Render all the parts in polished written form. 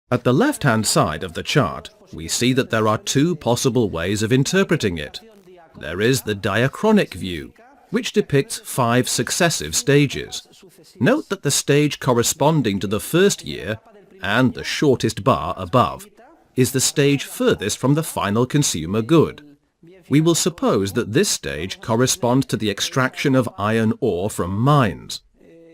At the left-hand side of the chart, we see that there are two possible ways of interpreting it. There is the diachronic view, which depicts 5 successive stages. Note that the stage corresponding to the first year, and the shortest bar above, is the stage furthest from the final consumer good. We will suppose that this stage corresponds to the extraction of iron ore from mines.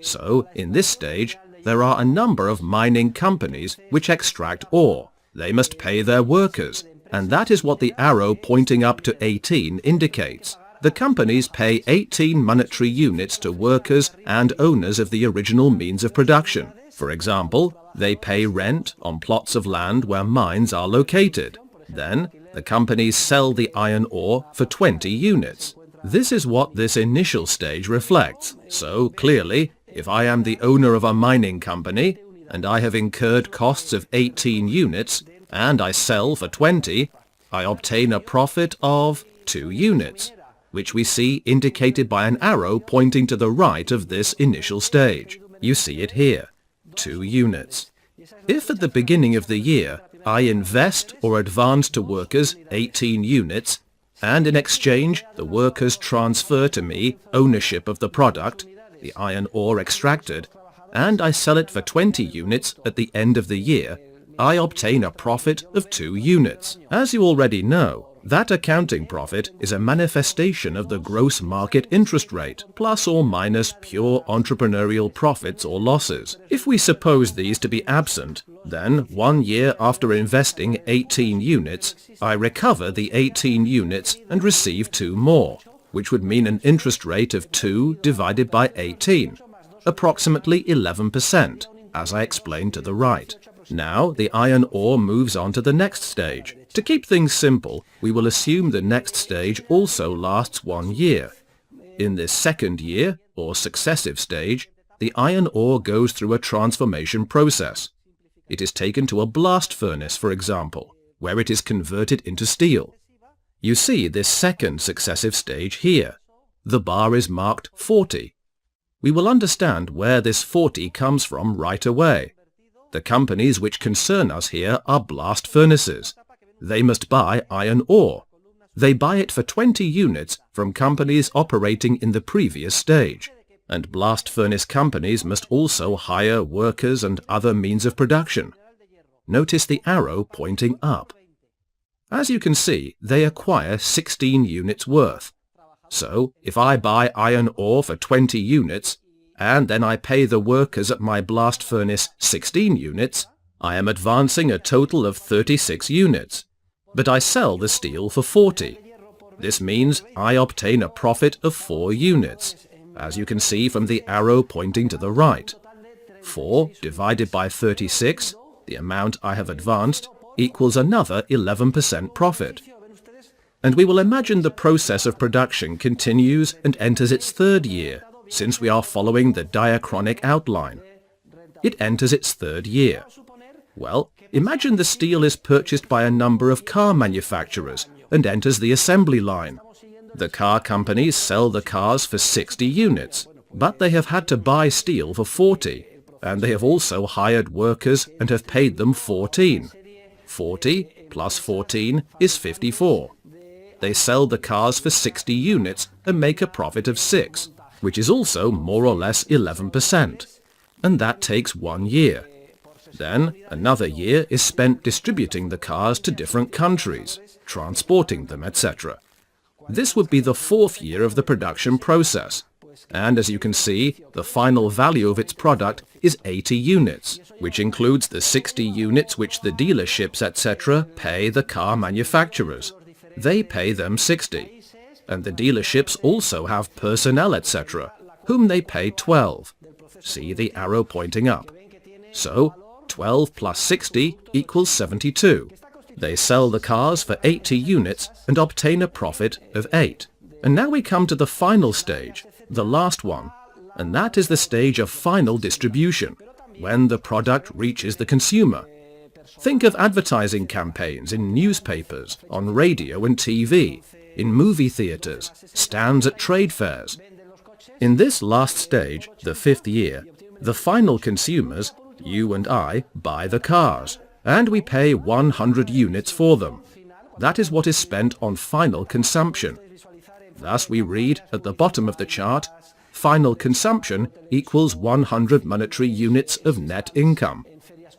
So, in this stage, there are a number of mining companies which extract ore. They must pay their workers, and that is what the arrow pointing up to 18 indicates. The companies pay 18 monetary units to workers and owners of the original means of production. For example, they pay rent on plots of land where mines are located. Then, the companies sell the iron ore for 20 units. This is what this initial stage reflects. So, clearly, if I am the owner of a mining company, and I have incurred costs of 18 units, and I sell for 20, I obtain a profit of 2 units, which we see indicated by an arrow pointing to the right of this initial stage. You see it here, 2 units. If at the beginning of the year I invest or advance to workers 18 units, and in exchange the workers transfer to me ownership of the product, the iron ore extracted, and I sell it for 20 units at the end of the year, I obtain a profit of 2 units. As you already know, that accounting profit is a manifestation of the gross market interest rate, plus or minus pure entrepreneurial profits or losses. If we suppose these to be absent, then 1 year after investing 18 units, I recover the 18 units and receive 2 more, which would mean an interest rate of 2 divided by 18, approximately 11%, as I explained to the right. Now the iron ore moves on to the next stage. To keep things simple, we will assume the next stage also lasts 1 year. In this second year, or successive stage, the iron ore goes through a transformation process. It is taken to a blast furnace, for example, where it is converted into steel. You see this second successive stage here. The bar is marked 40. We will understand where this 40 comes from right away. The companies which concern us here are blast furnaces. They must buy iron ore. They buy it for 20 units from companies operating in the previous stage. And blast furnace companies must also hire workers and other means of production. Notice the arrow pointing up. As you can see, they acquire 16 units worth. So, if I buy iron ore for 20 units, and then I pay the workers at my blast furnace 16 units, I am advancing a total of 36 units. But I sell the steel for 40. This means I obtain a profit of 4 units, as you can see from the arrow pointing to the right. 4 divided by 36, the amount I have advanced, equals another 11% profit. And we will imagine the process of production continues and enters its 3rd year, since we are following the diachronic outline. It enters its 3rd year. Well, imagine the steel is purchased by a number of car manufacturers and enters the assembly line. The car companies sell the cars for 60 units, but they have had to buy steel for 40, and they have also hired workers and have paid them 14. 40 plus 14 is 54. They sell the cars for 60 units and make a profit of 6, which is also more or less 11%, and that takes 1 year. Then another year is spent distributing the cars to different countries, transporting them, etc. This would be the 4th year of the production process, and as you can see, the final value of its product is 80 units, which includes the 60 units which the dealerships, etc. pay the car manufacturers. They pay them 60. And the dealerships also have personnel, etc., whom they pay 12. See the arrow pointing up. So, 12 plus 60 equals 72. They sell the cars for 80 units and obtain a profit of 8. And now we come to the final stage, the last one, and that is the stage of final distribution, when the product reaches the consumer. Think of advertising campaigns in newspapers, on radio and TV, in movie theaters, stands at trade fairs. In this last stage, the 5th year, the final consumers, you and I, buy the cars. and we pay 100 units for them. That is what is spent on final consumption. Thus we read at the bottom of the chart, final consumption equals 100 monetary units of net income.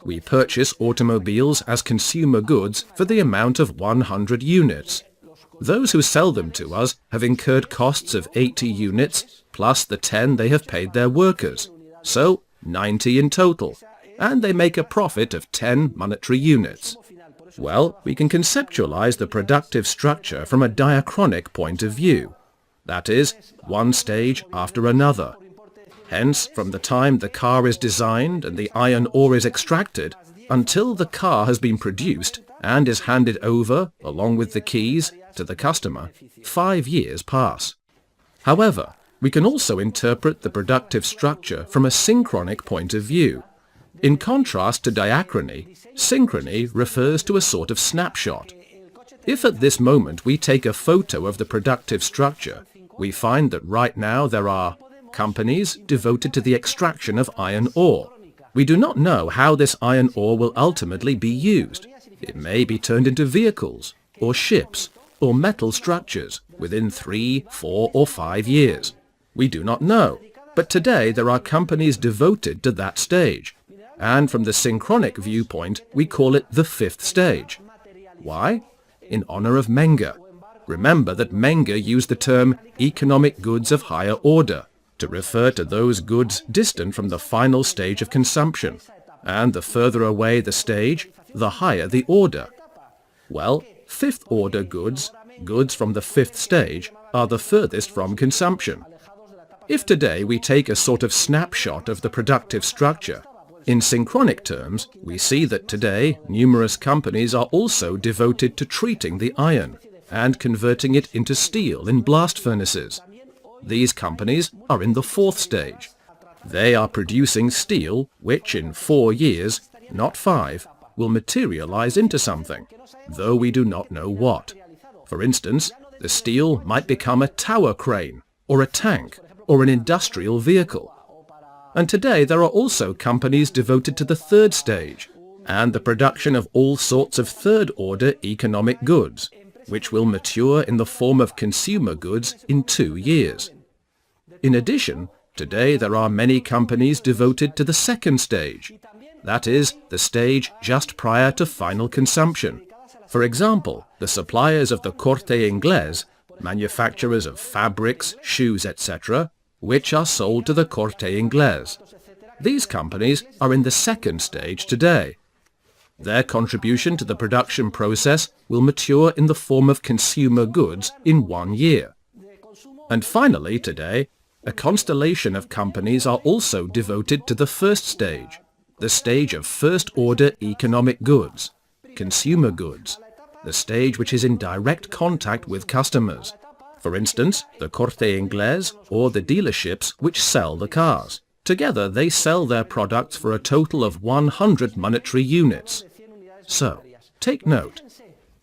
We purchase automobiles as consumer goods for the amount of 100 units. Those who sell them to us have incurred costs of 80 units plus the 10 they have paid their workers, so 90 in total, and they make a profit of 10 monetary units. Well, we can conceptualize the productive structure from a diachronic point of view. That is, one stage after another. Hence, from the time the car is designed and the iron ore is extracted, until the car has been produced and is handed over, along with the keys, to the customer, 5 years pass. However, we can also interpret the productive structure from a synchronic point of view. In contrast to diachrony, synchrony refers to a sort of snapshot. If at this moment we take a photo of the productive structure, we find that right now there are companies devoted to the extraction of iron ore. We do not know how this iron ore will ultimately be used. It may be turned into vehicles, or ships, or metal structures within 3, 4, or 5 years. We do not know, but today there are companies devoted to that stage. And from the synchronic viewpoint, we call it the 5th stage. Why? In honor of Menger. Remember that Menger used the term economic goods of higher order to refer to those goods distant from the final stage of consumption. And the further away the stage, the higher the order. Well, 5th order goods, goods from the 5th stage, are the furthest from consumption. If today we take a sort of snapshot of the productive structure, in synchronic terms, we see that today numerous companies are also devoted to treating the iron and converting it into steel in blast furnaces. These companies are in the 4th stage. They are producing steel which in 4 years, not 5, will materialize into something, though we do not know what. For instance, the steel might become a tower crane, or a tank, or an industrial vehicle. And today there are also companies devoted to the 3rd stage, and the production of all sorts of 3rd-order economic goods, which will mature in the form of consumer goods in 2 years. In addition, today there are many companies devoted to the 2nd stage, that is, the stage just prior to final consumption. For example, the suppliers of the Corte Inglés, manufacturers of fabrics, shoes, etc., which are sold to the Corte Inglés. These companies are in the 2nd stage today. Their contribution to the production process will mature in the form of consumer goods in 1 year. And finally, today, a constellation of companies are also devoted to the 1st stage, the stage of 1st-order economic goods, consumer goods, the stage which is in direct contact with customers. For instance, the Corte Inglés or the dealerships which sell the cars. Together they sell their products for a total of 100 monetary units. So, take note.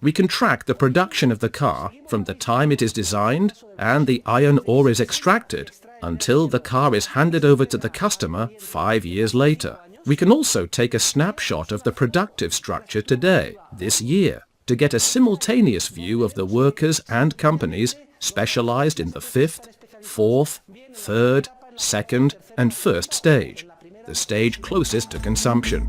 We can track the production of the car from the time it is designed and the iron ore is extracted until the car is handed over to the customer 5 years later. We can also take a snapshot of the productive structure today, this year, to get a simultaneous view of the workers and companies specialized in the 5th, 4th, 3rd, 2nd, and 1st stage, the stage closest to consumption.